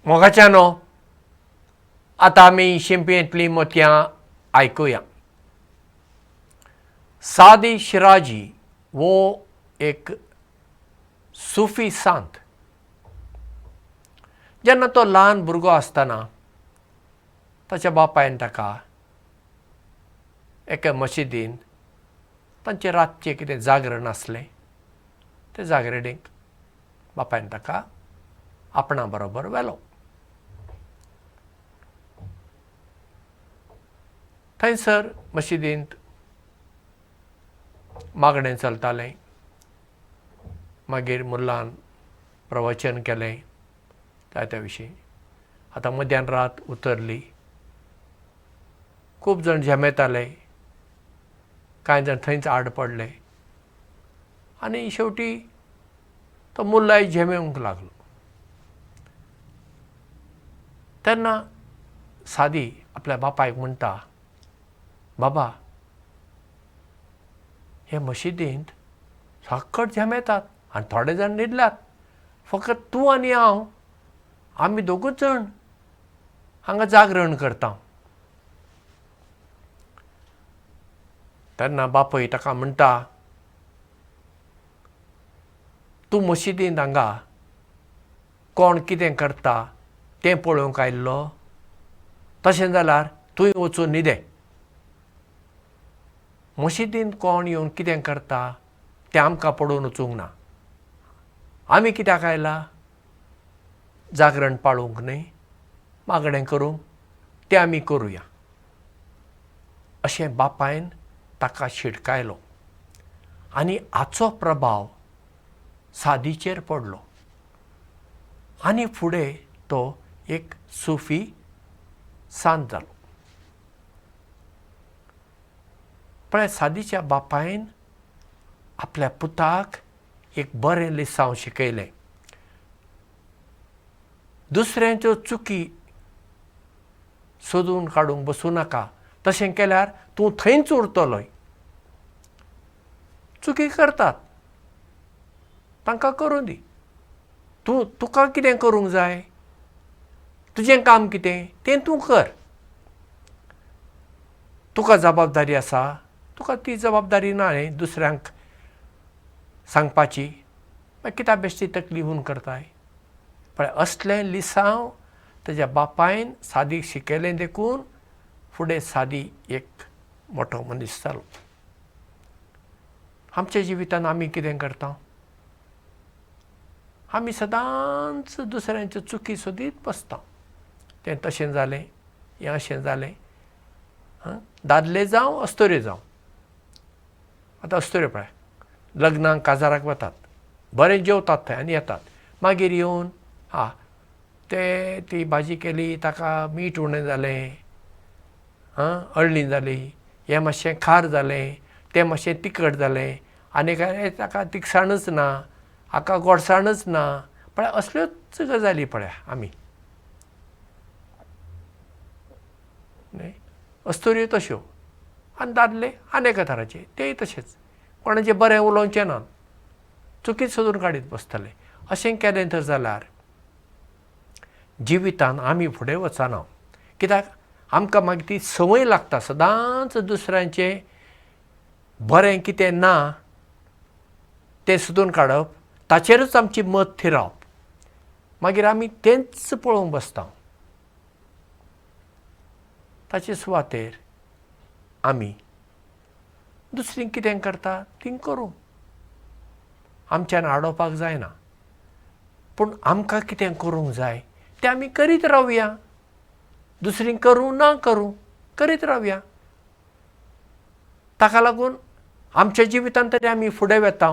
मोगाच्यानो आता आमी शिंपयेंतलीं मोतयां आयकुया. सादी शिराजी वो एक सुफी सांत. जेन्ना तो ल्हान भुरगो आसतना ताच्या बापायन ताका एके मशिदीन तांचें रातचें कितें जागरण आसलें ते जागरणेक बापायन ताका आपणा बरोबर व्हेलो. थंयसर मशिदींत मागणें चलतालें. मागीर मुल्लान प्रवचन केलें त्या विशीं. आतां मध्यान रात उतरली, खूब जाण झेमेताले, कांय जाण थंयच आड पडले आनी शेवटी तो मुल्लाय झेमेवंक लागलो. तेन्ना सादी आपल्या बापायक म्हणटा, बाबा, हे मशिदींत सक्कट झेमेतात आनी थोडे जाण न्हिदल्यात. फकत तूं आनी हांव, आमी दोगूच जाण हांगा जागरण करता. तेन्ना बापूय ताका म्हणटा, तूं मशिदींत हांगा कोण कितें करता तें पळोवंक आयिल्लो? तशें जाल्यार तूंय वचून न्हिदे. मशिदींत कोण येवन कितें करता तें आमकां पळोवन वचूंक ना. आमी कित्याक आयला? जागरण पाळूंक न्ही, मागणें करूंक. तें आमी करुया. अशें बापायन ताका शिटकायलो आनी हाचो प्रभाव सादीचेर पडलो आनी फुडें तो एक सुफी सांत जालो. पळय, सादीच्या बापायन आपल्या पुताक एक बरें लिसांव शिकयलें. दुसऱ्यांच्यो चुकी सोदून काडूंक बसूं नाका. तशें केल्यार तूं थंयच उरतलोय. चुकी करतात, तांकां करूं दी. तुका कितें करूंक जाय? तुजें काम कितें तें तूं कर. तुका जबाबदारी आसा, तुका ती जबाबदारी ना न्ही दुसऱ्यांक सांगपाची. मागीर कित्याक बेश्टी तकलीफून करताय? पण असलें लिसांव ताच्या बापायन सादीक शिकयलें देखून फुडें सादी एक मोठो मनीस जालो. आमच्या जिवितांत आमी कितें करता? आमी सदांच दुसऱ्यांच्यो चुकी सोदीत बसता. तें तशें जालें, हें अशें जालें. दादले जावं अस्तुऱ्यो जावं. आतां अस्तुऱ्यो पळय, लग्नाक काजाराक वतात, बरें जेवतात थंय आनी येतात. मागीर येवन ती भाजी केली, ताका मीठ उणें जालें, अळणी जाली, हें मातशें खार जालें, तें मातशें तिखट जालें, आनी ताका तिखसाणच ना, हाका गोडसाणच ना. पळय, असल्योच गजाली पळय आमी. अस्तुऱ्यो तश्यो आनी दादले आनेक तरांचे, तेय तशेंच. कोणाचें बरें उलोवचें ना, चुकीच सोदून काडीत बसतले. अशें केलें तर जाल्यार जिवितांत आमी फुडें वचना. कित्याक आमकां मागीर ती संवय लागता सदांच दुसऱ्यांचें बरें कितें ना तें सोदून काडप, ताचेरूच आमची मत थिरावप. मागीर आमी तेंच पळोवंक बसता. ताचे सुवातेर आमी दुसरीं कितें करता तीं करूं. आमच्यान आडोवपाक जायना. पूण आमकां कितें करूंक जाय तें आमी करीत रावया. दुसरीं करूं ना करूं, करीत रावया. ताका लागून आमच्या जिवितांत तरी आमी फुडें वेता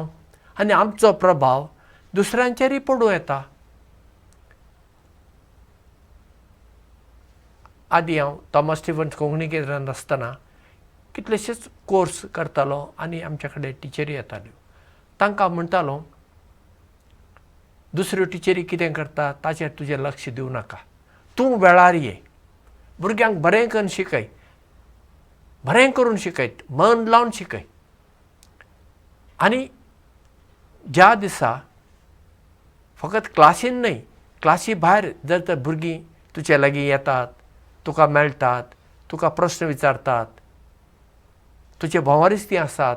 आनी आमचो प्रभाव दुसऱ्यांचेरय पडूं येता. आदीं हांव थॉमस स्टिफन्स कोंकणी केंद्रांत आसतना कितलेशेच कोर्स करतालो आनी आमचे कडेन टिचरी येताल्यो. तांकां म्हणटालो, दुसऱ्यो टिचरी कितें करता ताचेर तुजें लक्ष दिवं नाका. तूं वेळार ये. भुरग्यांक बरें करून शिकय, बरें करून शिकय, मन लावन शिकय. आनी ज्या दिसा फकत क्लासीन न्हय, क्लासी भायर जर तर भुरगीं तुजे लागीं येतात, तुका मेळटात, तुका प्रस्न विचारतात, तुजे भोंवारीच तीं आसात,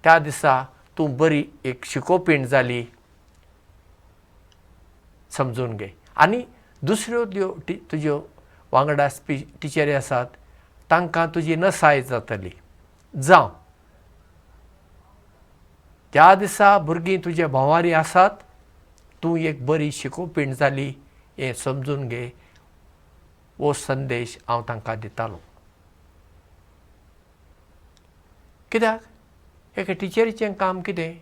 त्या दिसा तूं बरी एक शिकोवपीण जाली समजून घे. आनी दुसऱ्यो ज्यो तुज्यो वांगडा टिचरी आसात तांकां तुजी नसाय जातली. जावं त्या दिसा भुरगीं तुजे भोंवारी आसात, तूं एक बरी शिकोवपीण जाली हें समजून घे. हो संदेश हांव तांकां दितालों. कित्याक एका टिचरीचें काम कितें?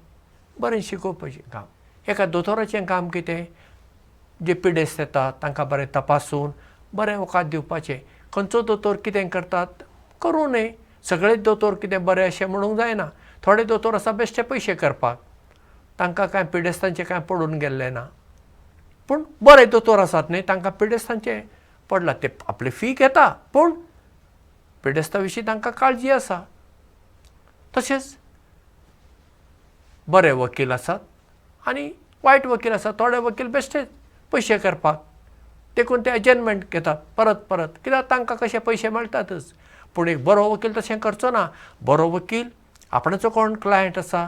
बरें शिकोवपाचें काम. एका दोतोराचें काम कितें? जे पिडेस्त येतात तांकां बरें तपासून बरें वखद दिवपाचें. खंयचो दोतोर कितें करतात करूं नये. सगळेच दोतोर कितें बरें अशें म्हणूंक जायना. थोडे दोतोर आसा बेश्टे पयशे करपाक, तांकां कांय पिडेस्तांचें कांय पडून गेल्लें ना. पूण बरे दोतोर आसात न्ही, तांकां पिडेस्तांचें पडलां. ते आपली फी घेता पूण पिडेस्ता विशीं तांकां काळजी आसा. तशेंच बरे वकील आसात आनी वायट वकील आसात. थोडे वकील बेश्टे पयशे करपाक देखून ते एजमेंट घेतात परत परत, कित्याक तांकां कशे पयशे मेळटातच. पूण एक बरो वकील तशें करचो ना. बरो वकील आपणाचो कोण क्लायंट आसा,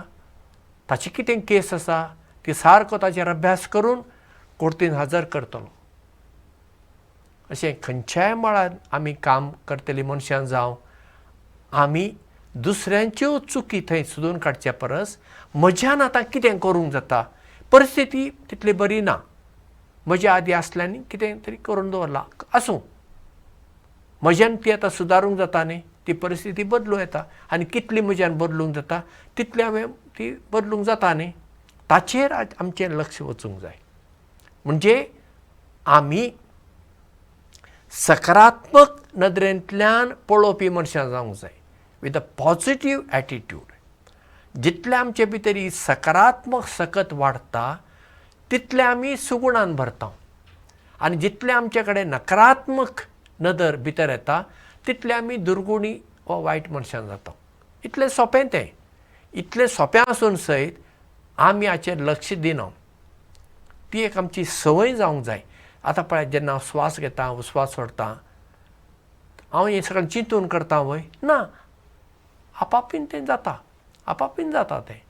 ताची कितें केस आसा ती सारको ताचेर अभ्यास करून कोर्टीन हजर करतलो. अशें खंयच्याय मळार आमी काम करतलीं मनशां जावं, आमी दुसऱ्यांच्यो चुकी थंय सोदून काडचे परस म्हज्यान आतां कितें करूंक जाता. परिस्थिती तितली बरी ना, म्हज्या आदीं आसल्यानी कितें तरी करून दवरलां आसूं, म्हज्यान ती आतां सुदारूंक जाता न्ही. ती परिस्थिती बदलूं येता आनी कितली म्हज्यान बदलूंक जाता तितली हांवें ती बदलूंक जाता न्ही. ताचेर आमचें लक्ष वचूंक जाय. म्हणजे आमी सकारात्मक नदरेंतल्यान पळोवपी मनशां जावंक जाय, विथ अ पॉझिटीव एटिट्यूड. जितले आमचे भितर ही सकारात्मक सकत वाडटा तितले आमी सुगुणान भरता. आनी जितले आमचे कडेन नकारात्मक नदर भितर येता तितले आमी दुर्गुणी वा वायट मनशां जाता. इतलें सोंपें तें. इतलें सोंपें आसून सयत आमी हाचेर लक्ष दिना. ती एक आमची संवय जावंक जाय. आतां पळय, जेन्ना हांव स्वास घेता, उस्वास सोडटां, हांव हें सगळें चिंतून करता वय ना. आपापीन तें जाता, आपापीन जाता तें.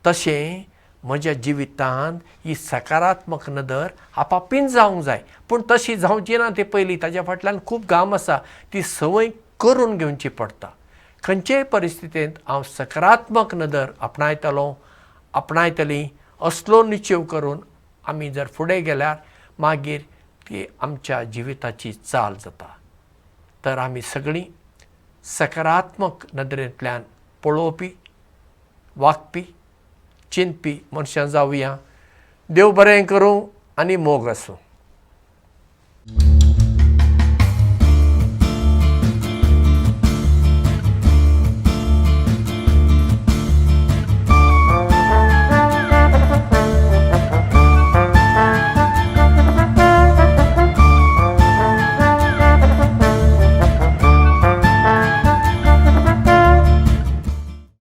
तशें म्हज्या जिवितांत ही सकारात्मक नदर आपापीन जावंक जाय. पूण तशी जावची ना ते पयलीं ताच्या फाटल्यान खूब घाम आसा. ती संवय करून घेवची पडटा. खंयचेय परिस्थितींत हांव सकारात्मक नदर आपणायतलीं असलो निश्चय करून आमी जर फुडें गेल्यार मागीर ती आमच्या जिविताची चाल जाता. तर आमी सगळीं सकारात्मक नदरेंतल्यान पळोवपी, वागपी, चिंतपी मनशां जावया. देव बरें करूं आनी मोग आसूं.